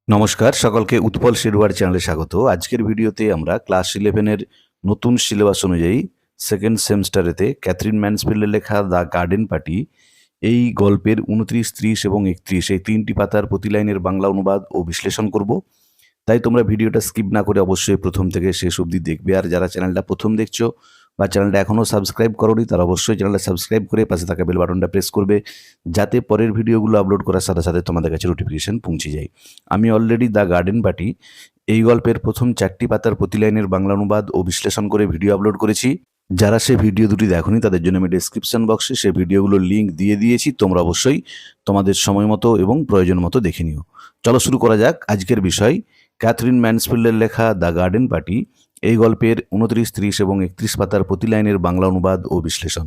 নমস্কার, সকলকে উৎপল শেরওয়ার চ্যানেলে স্বাগত। আজকের ভিডিওতে আমরা ক্লাস 11 এর নতুন সিলেবাস অনুযায়ী সেকেন্ড সেমিস্টারেতে ক্যাথরিন ম্যানসফিল্ডের লেখা দ্য গার্ডেন পার্টি এই গল্পের 29, 30 এবং 31 এই 3টি পাতার প্রতি লাইনের বাংলা অনুবাদ ও বিশ্লেষণ করব। তাই তোমরা ভিডিওটা স্কিপ না করে অবশ্যই প্রথম থেকে শেষ অবধি দেখবে। আর যারা চ্যানেলটা প্রথম দেখছো বা চ্যানেলটা এখনও সাবস্ক্রাইব করোনি তারা অবশ্যই চ্যানেলটা সাবস্ক্রাইব করে পাশে থাকা বেল বাটনটা প্রেস করবে, যাতে পরের ভিডিওগুলো আপলোড করার সাথে সাথে তোমাদের কাছে নোটিফিকেশন পৌঁছে যায়। আমি অলরেডি দ্য গার্ডেন পার্টি এই গল্পের প্রথম 4টি পাতার প্রতি লাইনের বাংলা অনুবাদ ও বিশ্লেষণ করে ভিডিও আপলোড করেছি। যারা সে ভিডিও দুটি দেখোনি তাদের জন্য আমি ডেসক্রিপশন বক্সে সে ভিডিওগুলোর লিঙ্ক দিয়ে দিয়েছি। তোমরা অবশ্যই তোমাদের সময় মতো এবং প্রয়োজন মতো দেখে নিও। চলো শুরু করা যাক আজকের বিষয়, ক্যাথরিন ম্যানসফিল্ডের লেখা দ্য গার্ডেন পার্টি এই গল্পের 29, 30 এবং 31 পাতার প্রতি লাইনের বাংলা অনুবাদ ও বিশ্লেষণ।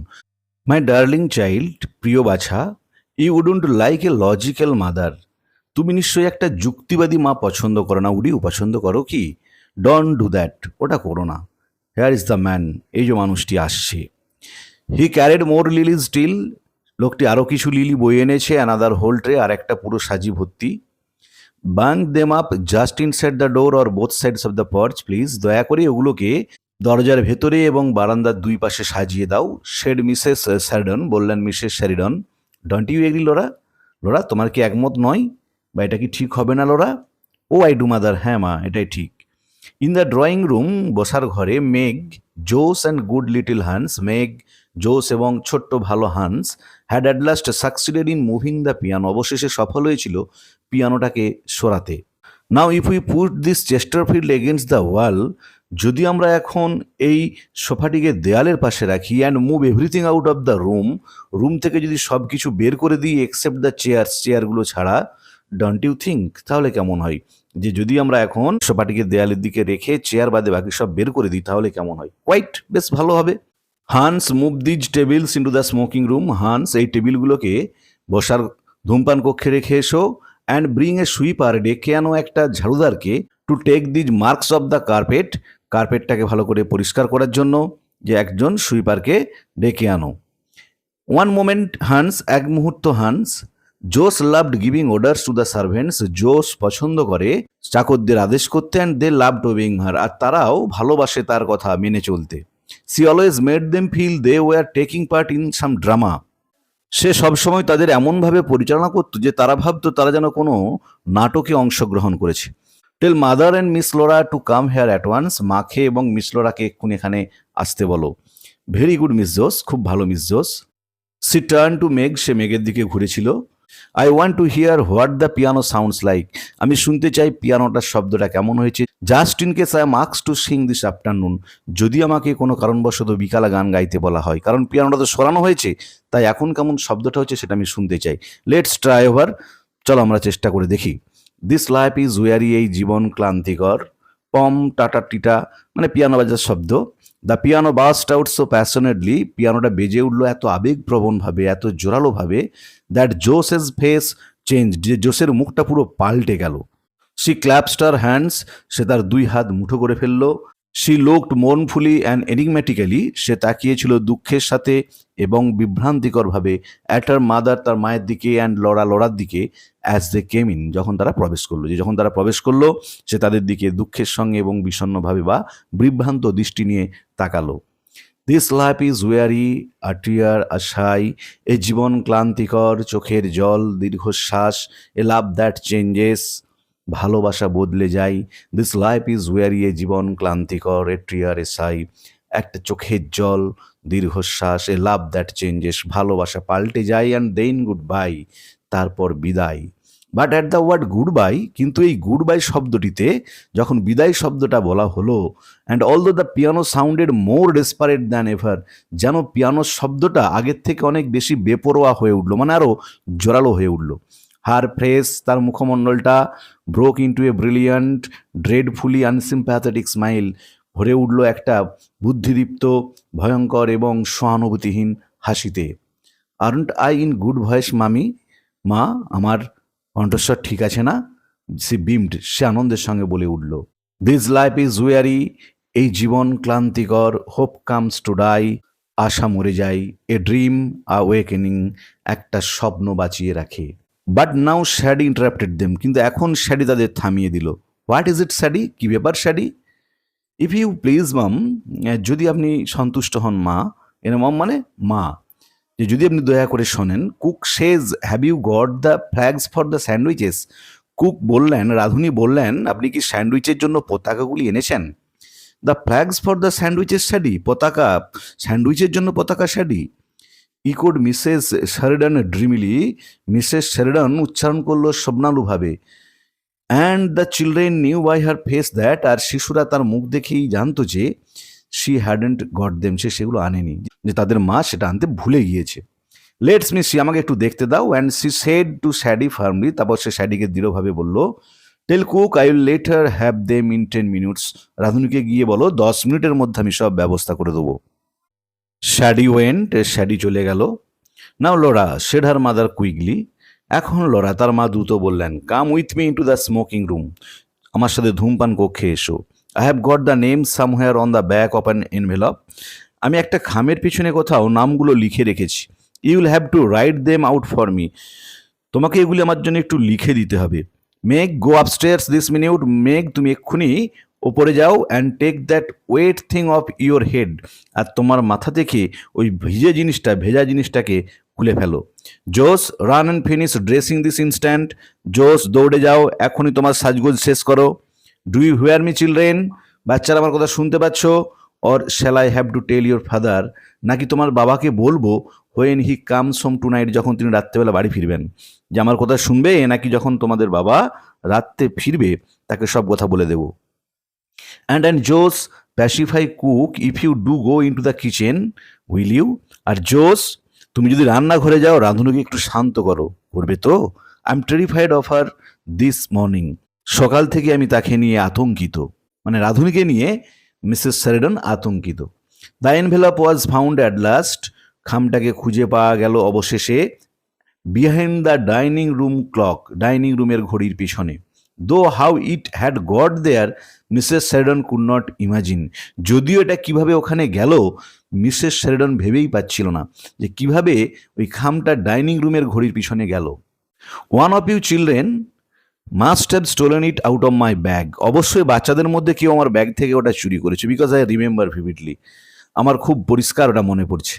মাই ডার্লিং চাইল্ড, প্রিয় বাছা, you wouldn't like a logical mother. তুমি নিশ্চয়ই একটা যুক্তিবাদী মা পছন্দ করো না। উডিও পছন্দ করো কি? ডোন্ট ডু দ্যাট, ওটা করো না। হেয়ার ইজ দ্য ম্যান, এই যে মানুষটি আসছে। হি ক্যারেড মোর লিলিজ স্টিল, লোকটি আরও কিছু লিলি বয়ে এনেছে। অ্যানাদার হোল ট্রে, আর একটা পুরো সাজি ভর্তি। Bank them up just inside the door or both sides of the porch please, দয়া করে ওগুলোকে দরজার ভেতরে এবং বারান্দার দুই পাশে সাজিয়ে দাও। শেড মিসেস স্যারিডন, বললেন Mrs Sheridan. Don't you agree Laura? Laura, তোমার কি একমত নয়? বা এটা কি ঠিক হবে না Laura? Oh I do mother, হ্যাঁ মা, এটাই ঠিক। ইন দ্য ড্রয়িং রুম, বসার ঘরে, Meg, Jose and good little Hans, Meg, Jose এবং ছোট্ট ভালো Hans had at last succeeded in moving the piano, অবশেষে সফল হয়েছিল পিয়ানোটাকে সরাতে। Now if we put this chesterfield against the wall, যদি আমরা এখন এই সোফাটিকে দেয়ালের পাশে রাখি, and move everything out of the room, room থেকে যদি সব কিছু বের করে দিই এক্সেপ্ট দ্য চেয়ার্স, চেয়ারগুলো ছাড়া, ডন্ট ইউ থিঙ্ক, তাহলে কেমন হয়? যে যদি আমরা এখন সোফাটিকে দেয়ালের দিকে রেখে চেয়ার বাদে বাকি সব বের করে দিই তাহলে কেমন হয়? কোয়াইট, বেশ ভালো হবে। Hans move these tables into the smoking room, Hans এই টেবিলগুলোকে বসার ধূমপান কক্ষে রেখে এসো। অ্যান্ড ব্রিং এ সুইপার, ডেকে আনো একটা ঝাড়ুদারকে, to take these marks off the carpet, কার্পেটটাকে ভালো করে পরিষ্কার করার জন্য যে একজন সুইপারকে ডেকে আনো। ওয়ান মোমেন্ট হান্স, এক মুহূর্ত Hans. Josh loved giving orders to the servants, Josh পছন্দ করে চাকরদের আদেশ করতে। অ্যান্ড দে লাভড ওবিং হার, আর তারাও ভালোবাসে তার কথা মেনে চলতে। She always made them feel they were taking part in some drama, সে সবসময় তাদের এমনভাবে পরিচালনা করতো যে তারা ভাবতো তারা যেন কোনো নাটকে অংশগ্রহণ করেছে। Tell mother and Miss Laura to come here at once, মাকে এবং মিস লোরাকে এক্ষুনি এখানে আসতে বলো। ভেরি গুড মিস জোস, খুব ভালো Miss Jose. She turned to Meg, সে মেঘের দিকে ঘুরেছিল। I want to hear what the piano sounds like, আমি শুনতে চাই পিয়ানোটার শব্দটা কেমন হয়েছে। Just in case I am asked to sing this afternoon, যদি আমাকে কোনো কারণবশত বিকালে গান গাইতে বলা হয়, কারণ পিয়ানোটা তো সরানো হয়েছে, তাই এখন কেমন শব্দটা হচ্ছে সেটা আমি শুনতে চাই। লেটস ট্রাই ওভার, চলো আমরা চেষ্টা করে দেখি। দিস লাইফ ইজ ওয়ারি, এই জীবন ক্লান্তিকর। পম টাটা টিটা মানে পিয়ানো বাজার শব্দ। The piano burst out so passionately, পিয়ানোটা বেজে উঠলো এত আবেগপ্রবণভাবে, এত জোরালোভাবে, দ্যাট জোসেস ফেস চেঞ্জ, যে জোসের মুখটা পুরো পাল্টে গেল। শি ক্ল্যাপসড হার হ্যান্ডস, সে তার দুই হাত মুঠো করে ফেললো। শি লুকড মোর্নফুলি অ্যান্ড এনিগম্যাটিক্যালি, সে তাকিয়েছিল দুঃখের সাথে এবং বিভ্রান্তিকরভাবে। অ্যাট হার মাদার, তার মায়ের দিকে। অ্যান্ড লড়া, লড়ার দিকে। অ্যাজ দে কেম ইন, যখন তারা প্রবেশ করলো, যে যখন তারা প্রবেশ করলো সে তাদের দিকে দুঃখের সঙ্গে এবং বিষণ্ণভাবে বা বিভ্রান্ত দৃষ্টি নিয়ে তাকালো। দিস লাইফ ইজ ওয়ারি, আ টিয়ার, আ সাই, এ জীবন ক্লান্তিকর, চোখের জল, দীর্ঘশ্বাস। এ লাভ দ্যাট চেঞ্জেস, ভালোবাসা বদলে যায়। দিস লাইফ ইজ ওয়ারি, এ জীবন ক্লান্তিকর, এ টিয়ার, এ সাই, একটা চোখের জল, দীর্ঘশ্বাস। এ লাভ দ্যাট চেঞ্জেস, ভালোবাসা পাল্টে যায়। অ্যান্ড দেন গুড বাই, তারপর বিদায়। But at the word goodbye, কিন্তু এই গুড বাই শব্দটিতে যখন বিদায় শব্দটা বলা হলো, and although the piano sounded more desperate than ever, যেন পিয়ানোর শব্দটা আগের থেকে অনেক বেশি বেপরোয়া হয়ে উঠলো, মানে আরও জোরালো হয়ে উঠলো। হার ফ্রেস, তার মুখমণ্ডলটা, broke into a brilliant dreadfully unsympathetic smile, ভরে উঠল একটা বুদ্ধিদীপ্ত, ভয়ঙ্কর এবং সহানুভূতিহীন হাসিতে। Aren't I in good voice mummy, মা আমার কণ্ঠস্বর ঠিক আছে না? সি বিমড, সে আনন্দের সঙ্গে বলে উঠল। দিস লাইফ ইজ ওয়ারি, এই জীবন ক্লান্তিকর। হোপ কামস টু ডাই, আশা মরে যায়। এ ড্রিম, আ ওয়েকেনিং, একটা স্বপ্ন বাঁচিয়ে রাখে। But now shady interrupted them, কিন্তু এখন শ্যাডি তাদের থামিয়ে দিল। হোয়াট ইজ ইট শ্যাডি, কি ব্যাপার শ্যাডি? ইফ ইউ প্লিজ মাম, যদি আপনি সন্তুষ্ট হন মা, এর মম মানে মা, যে যদি আপনি দয়া করে শোনেন। Cook says have you got the flags for the sandwiches, cook বললেন, রাঁধুনি বললেন, আপনি কি স্যান্ডউইচের জন্য পতাকাগুলি এনেছেন? The flags for the sandwiches Sadie, পতাকা, স্যান্ডউইচের জন্য পতাকা Sadie. Echoed Mrs Sheridan dreamily, Mrs Sheridan উচ্চারণ করলো স্বপ্নালুভাবে। And the children knew by her face that, আর শিশুরা তার মুখ দেখেই জানতো যে শি হ্যাডেন্ট গট দেম, সে সেগুলো আনেনি, যে তাদের মা সেটা আনতে ভুলে গিয়েছে। লেটস মি সি, আমাকে একটু দেখতে দাও। And she said to Sadie firmly, তারপর সে শ্যাডিকে দৃঢ়ভাবে বলল, tell cook I will let her have them in 10 minutes, রাঁধুনিকে গিয়ে বলো 10 মিনিটের মধ্যে আমি সব ব্যবস্থা করে দেবো। শ্যাডি ওয়েন্ট, শ্যাডি চলে গেল। Now Laura said her mother quickly, এখন লোরা তার মা দ্রুত বললেন, come with me into the smoking room, আমার সাথে ধূমপান কক্ষে এসো। I have got the name somewhere on the back of an envelope, আমি একটা খামের পিছনে কোথাও নামগুলো লিখে রেখেছি। You will have to write them out for me, তোমাকে এগুলি আমার জন্য একটু লিখে দিতে হবে। মেঘ গো আপস্টেয়ার্স দিস মিনিট, মেঘ তুমি এক্ষুনি ওপরে যাও। And take that wet thing off your head, আর তোমার মাথা থেকে ওই ভেজা জিনিসটাকে খুলে ফেলো। Jose run and finish dressing this instant, Jose দৌড়ে যাও, এখনই তোমার সাজগোজ শেষ করো। Do you hear me children, বাচ্চারা আমার কথা শুনতে পাচ্ছ? Or shall I have to tell your father, নাকি তোমার বাবাকে বলবো when he comes home tonight, যখন তিনি রাত্রেবেলা বাড়ি ফিরবেন, যে আমার কথা শুনবে, নাকি যখন তোমাদের বাবা রাত্রে ফিরবে তাকে সব কথা বলে দেবো। And Jose pacify cook if you do go into the kitchen will you, আর জোস তুমি যদি রান্নাঘরে যাও রাঁধুনিকে একটু শান্ত করো, করবে তো? I am terrified of her this morning, সকাল থেকে আমি তাকে নিয়ে আতঙ্কিত, মানে রাঁধুনিকে নিয়ে মিসেস শেরিডন আতঙ্কিত। The envelope was found at last, খামটাকে খুঁজে পাওয়া গেল অবশেষে। Behind the dining room clock, dining রুমের ঘড়ির পিছনে। Though how it had got there Mrs Sheridan could not imagine, যদিও এটা কিভাবে ওখানে গেল মিসেস শেরিডন ভেবেই পাচ্ছিল না যে কিভাবে ওই খামটা ডাইনিং রুমের ঘড়ির পিছনে গেল। One of you children must have stolen it out of my bag, অবশ্যই বাচ্চাদের মধ্যে কেউ আমার ব্যাগ থেকে ওটা চুরি করেছে, বিকজ আই রিমেম্বার ভিভিডলি, আমার খুব পরিষ্কার ওটা মনে পড়ছে।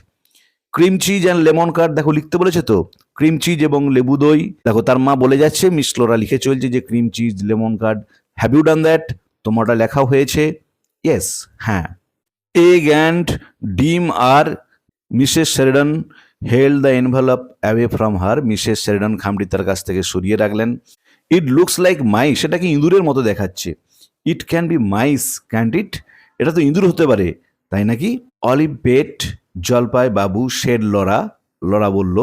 Cream cheese and lemon card, দেখো লিখতে বলেছে তো, ক্রিম চিজ এবং লেবু দই। দেখো তার মা বলে যাচ্ছে, মিস লোরা লিখে চলছে যে cream cheese lemon curd. Have you done that, তোমারটা লেখা হয়েছে? ইয়েস, হ্যাঁ। এগ অ্যান্ড ডিম আর Mrs Sheridan held the envelope away from her, Mrs Sheridan খামটি তার কাছ থেকে সরিয়ে রাখলেন। ইট লুকস লাইক মাইস, সেটাকে ইঁদুরের মতো দেখাচ্ছে। ইট ক্যান বি মাইস ক্যান্ট ইট, এটা তো ইঁদুর হতে পারে, তাই নাকি? অলিভ পেট, জলপাই বাবু, শেড লরা, লরা বলল,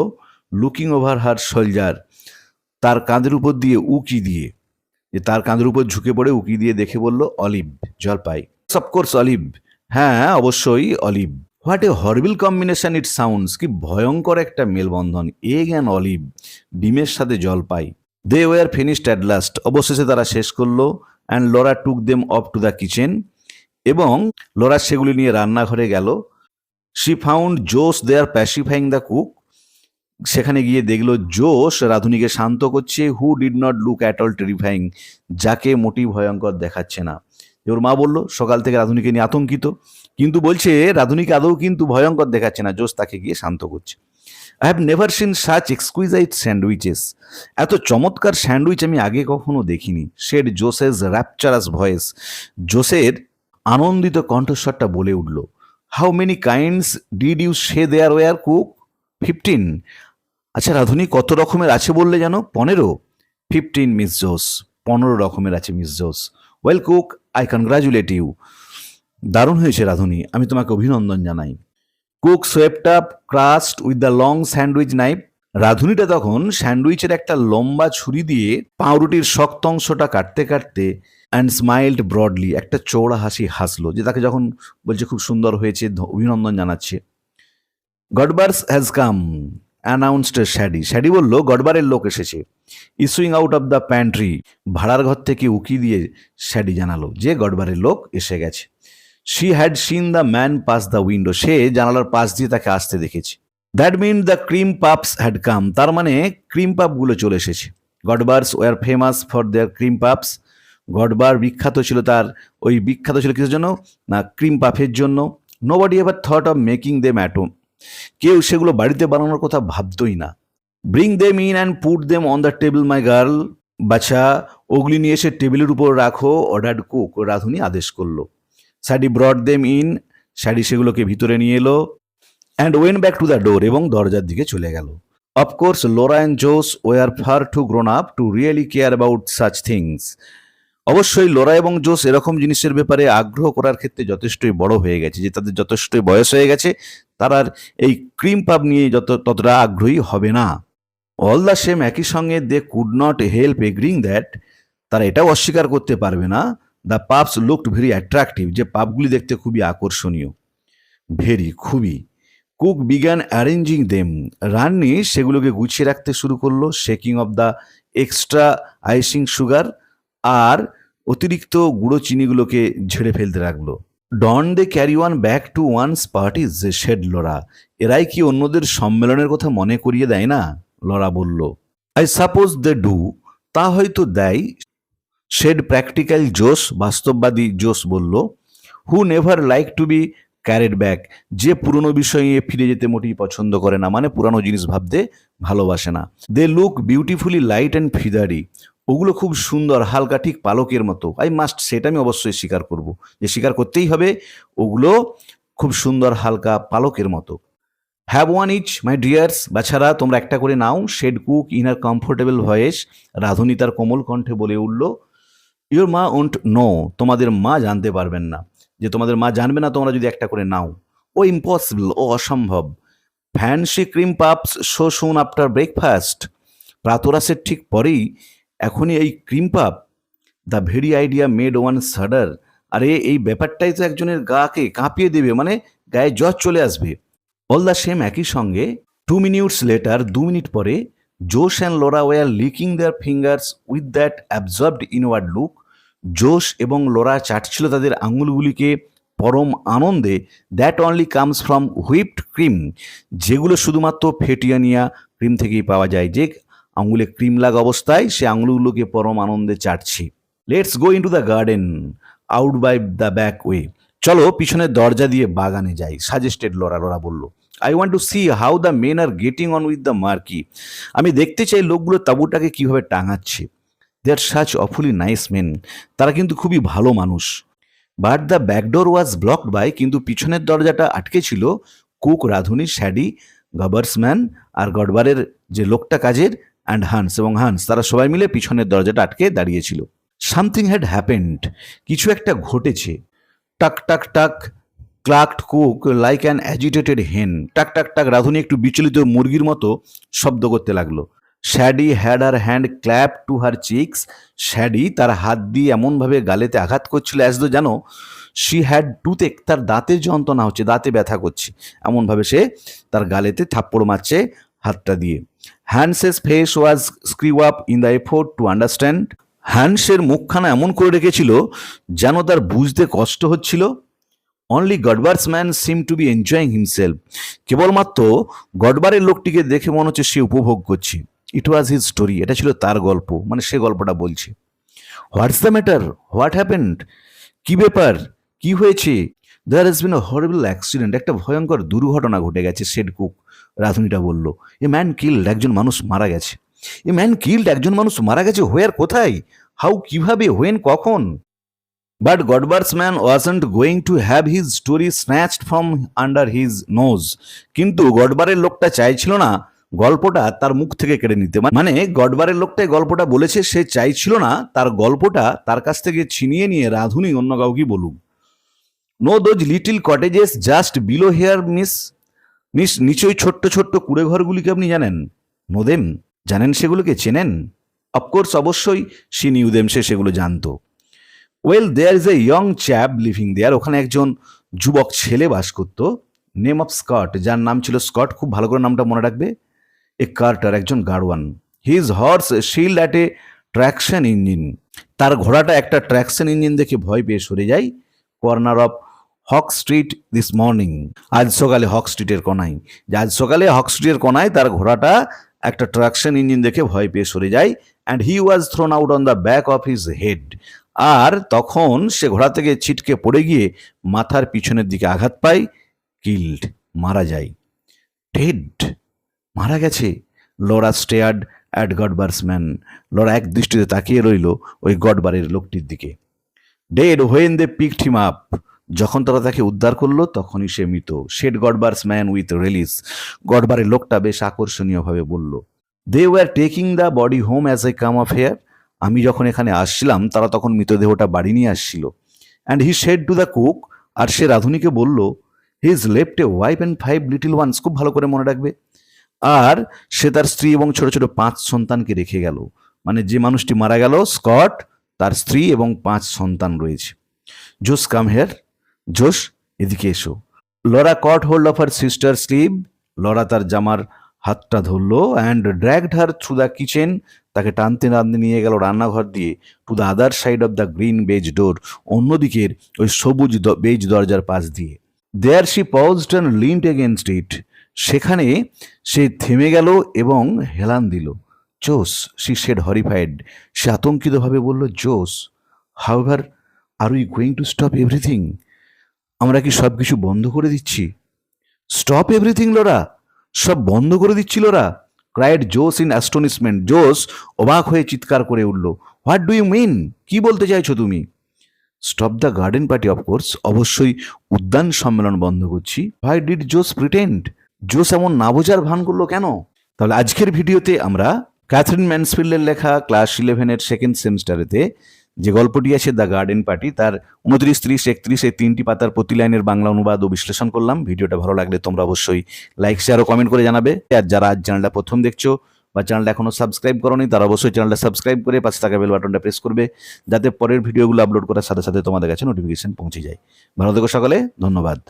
লুকিং ওভার হার শোল্ডার, তার কাঁধের উপর দিয়ে উকি দিয়ে, যে তার কাঁধের উপর ঝুঁকে পড়ে উকি দিয়ে দেখে বলল, অলিভ, জলপাই। অফকোর্স অলিভ, হ্যাঁ অবশ্যই olive. What a horrible combination it sounds, কি ভয়ঙ্কর একটা মেলবন্ধন, এগ অ্যান্ড অলিভ, ডিমের সাথে জলপাই। They were finished at last, অবশেষে তারা শেষ করলো। And Laura took them off to the kitchen, এবং লোরা সেগুলি নিয়ে রান্নাঘরে গেল। শি ফাউন্ড জোস দেয়ার প্যাসিফাইং দ্য কুক, সেখানে গিয়ে দেখলো জোস রাঁধুনিকে শান্ত করছে। Who did not look at all terrifying, যাকে মোটেই ভয়ঙ্কর দেখাচ্ছে না। ওর মা বলল সকাল থেকে রাঁধুনিকে নিয়ে আতঙ্কিত, কিন্তু বলছে রাঁধুনিকে আদৌ কিন্তু ভয়ঙ্কর দেখাচ্ছে না, জোস তাকে গিয়ে শান্ত করছে। I have never seen such exquisite sandwiches, এত চমৎকার স্যান্ডউইচ আমি আগে কখনো দেখিনি। শেড জোসেস র্যাপচারাস ভয়েস, জোসের আনন্দিত কণ্ঠস্বরটা বলে উঠল। How many kinds did you say there were cook? 15, আচ্ছা রাঁধুনি কত রকমের আছে বললে যেন? 15। 15 মিস জোস, 15 রকমের আছে Miss Jose. Well cook I congratulate you, দারুণ হয়েছে রাঁধুনি, আমি তোমাকে অভিনন্দন জানাই। Cook swept up crust with the long sandwich knife, রাঁধুনিটা তখন স্যান্ডউইচের একটা লম্বা ছুরি দিয়ে পাউরুটির শক্ত অংশটা কাটতে কাটতে অ্যান্ড স্মাইল্ড ব্রডলি, একটা চৌড়া হাসি হাসলো, যে তাকে যখন বলছে খুব সুন্দর হয়েছে, অভিনন্দন জানাচ্ছে। Godber's has come announced Sadie, Sadie বলল গডবারের লোক এসেছে। Issuing out of the pantry, ভাড়ার ঘর থেকে উকি দিয়ে শ্যাডি জানালো যে গডবারের লোক এসে গেছে। She had seen the man pass the window, সে জানালার পাশ দিয়ে তাকে আসতে দেখেছে। That meant the cream puffs had come, তার মানে ক্রিম পাপগুলো চলে এসেছে। Godber's were famous for their cream puffs, Godber বিখ্যাত ছিল তার ওই বিখ্যাত ছিল কিসের জন্য না ক্রিম পাফের জন্য। Nobody ever thought of making them at home, কেউ সেগুলো বাড়িতে বানানোর কথা ভাবতই না। Bring them in and put them on the table my girl, বাচ্চা ওগুলি নিয়ে এসে টেবিলের উপর রাখো, অর্ডার্ড কুক, রাঁধুনি আদেশ করলো। Sadie brought them in, Sadie সেগুলোকে ভিতরে নিয়ে এলো। And went back to the door, এবং দরজার দিকে চলে গেল। Of course Laura and Josh were far too grown up to really care about such things, অবশ্যই লোরা এবং জোস এরকম জিনিসের ব্যাপারে আগ্রহ করার ক্ষেত্রে যথেষ্টই বড় হয়ে গেছে, যে তাদের যথেষ্টই বয়স হয়ে গেছে, তারা আর এই ক্রিম পাব নিয়ে ততটা আগ্রহী হবে না। অল দ্য সেম, একই সঙ্গে they could not help agreeing that, তারা এটাও অস্বীকার করতে পারবে না, the puffs looked very attractive, যে পাবগুলি দেখতে খুবই আকর্ষণীয়। ভেরি, খুবই। কুক বিগ্যান অ্যারেঞ্জিং দেম, রান্নি সেগুলোকে গুছিয়ে রাখতে শুরু করলো। Shaking off the extra icing sugar, আর অতিরিক্ত গুঁড়ো চিনিগুলোকে ঝেড়ে ফেলতে লাগলো। Don't they carry one back to one's parties, said Laura, এরাই কি অন্যদের সম্মেলনের কথা মনে করিয়ে দেয় না, লরা বলল। আই সাপোজ দে ডু, তা হয়তো দেয়, শেড প্র্যাকটিক্যাল জোস, বাস্তববাদী জোস বলল। Who never like to be carried back, যে পুরনো বিষয় নিয়ে ফিরে যেতে মোটেই পছন্দ করে না, মানে পুরানো জিনিস ভাবতে ভালোবাসে না। They look beautifully light and feathery, ওগুলো খুব সুন্দর, হালকা, ঠিক পালকের মতো। আই মাস্ট, সেটা আমি অবশ্যই স্বীকার করব, যে স্বীকার করতেই হবে, ওগুলো খুব সুন্দর, হালকা, পালকের মতো। Have one each my dears, বাছারা তোমরা একটা করে নাও, said cook in her comfortable voice, রাধুনি তার কোমল কণ্ঠে বলে উঠল। ইউর মা ওন্ট নো, তোমাদের মা জানতে পারবেন না, যে তোমাদের মা জানবে না তোমরা যদি একটা করে নাও। ও ইম্পসিবল, ও অসম্ভব। Fancy cream puffs so soon after breakfast, প্রাতরাশের ঠিক পরেই এখনই এই cream puff. The very idea made one shudder, আরে এই ব্যাপারটাই তো একজনের গাকে কাঁপিয়ে দেবে, মানে গায়ে জ্বর চলে আসবে। অল দ্য সেম, একই সঙ্গে 2 মিনিটস লেটার, 2 মিনিট পরে, Josh and Laura were licking their fingers with that absorbed inward look, Josh এবং লোরা চাটছিল তাদের আঙুলগুলিকে পরম আনন্দে। That only comes from whipped cream, যেগুলো শুধুমাত্র ফেটিয়ে নেওয়া ক্রিম থেকেই পাওয়া যায়, যে আঙুলে ক্রিম লাগা অবস্থায় সে আঙুলগুলোকে পরম আনন্দে চাটছি। Let's go into the garden out by the back way, চলো পিছনের দরজা দিয়ে বাগানে যাই, সাজেস্টেড লোরা। লোরা বলল, I want to see how the men are getting on with the marquee, আমি দেখতে চাই লোকগুলো তাঁবুটাকে কিভাবে টাঙাচ্ছে। They are such awfully nice men, তারা কিন্তু খুবই ভালো মানুষ। But the back door was blocked by, কিন্তু পিছনের দরজাটা আটকে ছিল কুক, রাঁধুনি, শ্যাডি, গবার্সম্যান আর গডবারের যে লোকটা কাজের, অ্যান্ড হান্স, এবং হান্স, তারা সবাই মিলে পিছনের দরজাটা আটকে দাঁড়িয়েছিল। সামথিং হ্যাড হ্যাপেন্ড, কিছু একটা ঘটেছে। টাক টাক টাক ক্লার্কড কুক লাইক অ্যান অ্যাজিটেটেড হেন, টাক টাক টাক, রাঁধুনি একটু বিচলিত মুরগির মতো শব্দ করতে লাগলো। Sadie had her hand clap to her cheeks, Sadie তার হাত দিয়ে এমনভাবে গালেতে আঘাত করছিল, অ্যাজ দো যেন শি হ্যাড টুথেক, তার দাঁতের যন্ত্রণা হচ্ছে, দাঁতে ব্যথা করছে, এমনভাবে সে তার গালেতে থাপ্পড় মারছে হাতটা দিয়ে। Hans's face was screwed up in the effort to understand, হ্যান্ডসের মুখখানা এমন করে রেখেছিল যেন তার বুঝতে কষ্ট হচ্ছিল। Only Godber's man seemed to be enjoying himself, কেবলমাত্র গডবারের লোকটিকে দেখে মনে হচ্ছে সে উপভোগ করছে। ইট ওয়াজ হিজ স্টোরি, এটা ছিল তার গল্প, মানে সে গল্পটা বলছে। What's the matter, what happened, কি ব্যাপার, কি হয়েছে। There has been a horrible accident, একটা ভয়ঙ্কর দুর্ঘটনা ঘটে গেছে, শেড কুক, রাঁধুনিটা বলল। এ ম্যান কিল্ড, একজন মানুষ মারা গেছে। এ ম্যান কিল্ড, একজন মানুষ মারা গেছে, হোয়ার, কোথায়, হাউ, কিভাবে, হোয়েন, কখন। But Godber's man wasn't going to have his story snatched from under his nose, কিন্তু গডবারের লোকটা চাইছিল না গল্পটা তার মুখ থেকে কেড়ে নিতে, মানে গডবারের লোকটাই গল্পটা বলেছে, সে চাইছিল না তার গল্পটা তার কাছ থেকে ছিনিয়ে নিয়ে রাঁধুনি অন্য কাউকে বলুক। No those little cottages just below here miss, নিচই ছোট্ট ছোট্ট কুড়ে ঘরগুলিকে আপনি জানেন, নো দেম, জানেন সেগুলোকে, চেনেন। অফকোর্স, অবশ্যই, সি নিউ দেম, সে সেগুলো জানতো। Well there is a young chap living there, ওখানে একজন যুবক ছেলে বাস করতো। নেম অফ স্কট, যার নাম ছিল স্কট, খুব ভালো করে নামটা মনে রাখবে। এ কার্টার, একজন গাড়োয়ান। His horse shied at a traction engine, তার ঘোড়াটা একটা ট্র্যাকশন ইঞ্জিন দেখে ভয় পেয়ে সরে যায়। Corner of Hawk street this morning. আজ সকালে হক স্ট্রিটের কোনায়, যে আজ সকালে হক স্ট্রিটের কোনায় তার ঘোড়াটা একটা ট্রাকশন ইঞ্জিন দেখে ভয় পেয়ে সরে যায়। And he was thrown out on the back of his head. আর তখন সে ঘোড়া থেকে ছিটকে পড়ে গিয়ে মাথার পিছনের দিকে আঘাত পায়। কিল্ড, মারা যায়। ডেড, মারা গেছে। Laura stared at Godber's man. Laura এক দৃষ্টিতে তাকিয়ে রইল ওই গডবারের লোকটির দিকে। Dead when they picked him up. যখন তারা তাকে উদ্ধার করলো তখনই সে মৃত। Said Godber's man with relish. গডবারের লোকটা বেশ আকর্ষণীয়ভাবে বলল, they were taking the body home as I come of here. আমি যখন এখানে আসছিলাম তারা তখন মৃতদেহটা বাড়ি নিয়ে আসছিল। And he said to the cook. আর সে রাঁধুনিকে বলল, he's left a wife and 5 little ones. খুব ভালো করে মনে রাখবে। আর সে তার স্ত্রী এবং ছোট ছোট 5 সন্তানকে রেখে গেল। মানে যে মানুষটি মারা গেল স্কট, তার স্ত্রী এবং 5 সন্তান রয়েছে। জোস কাম হেয়ার। জোস, এদিকে এসো। Laura caught hold of her sister sleeve. Laura তার জামার হাতটা ধরলো। And dragged her through the kitchen. তাকে টানতে টানতে নিয়ে গেল রান্নাঘর দিয়ে। To the other side of the green baize door. অন্যদিকের ওই সবুজ বেজ দরজার পাশ দিয়ে। There she paused and leant against it. সেখানে সে থেমে গেল এবং হেলান দিল। Jos, she said horrified. সে আতঙ্কিতভাবে বলল, Jos, however are we going to stop everything? আমরা কি সব কিছু বন্ধ করে দিচ্ছি? Stop everything LORA? সব বন্ধ করে দিচ্ছি লোরা? ক্রাইড জোস ইন অ্যাস্টনিশমেন্ট। জোস অবাক হয়ে চিৎকার করে উঠল, হোয়াট ডু ইউ মিন? কি বলতে চাইছো তুমি? Stop the garden party of course. অবশ্যই উদ্যান সম্মেলন বন্ধ করছি। হোয়াই ডিড জোস প্রিটেন্ড? জোস এমন না বোঝার ভান করলো কেন? তাহলে আজকের ভিডিওতে আমরা ক্যাথরিন ম্যানসফিল্ডের লেখা ক্লাস 11-এর সেকেন্ড সেমিস্টারেতে যে গল্পটি আছে দ্য গার্ডেন পার্টি, তার 29, 30, 31 এই 3টি পাতার প্রতি লাইনের বাংলা অনুবাদ ও বিশ্লেষণ করলাম। ভিডিওটা ভালো লাগলে তোমরা অবশ্যই লাইক, শেয়ার ও কমেন্ট করে জানাবে। আর যারা আজ চ্যানেলটা প্রথম দেখছো বা চ্যানেলটা এখনো সাবস্ক্রাইব করোনি তারা অবশ্যই চ্যানেলটা সাবস্ক্রাইব করে পাশে থাকা বেল বাটনটা প্রেস করবে, যাতে পরের ভিডিওগুলো আপলোড করার সাথে সাথে তোমাদের কাছে নোটিফিকেশন পৌঁছে যায়। ভালো থেকো সকলে, ধন্যবাদ।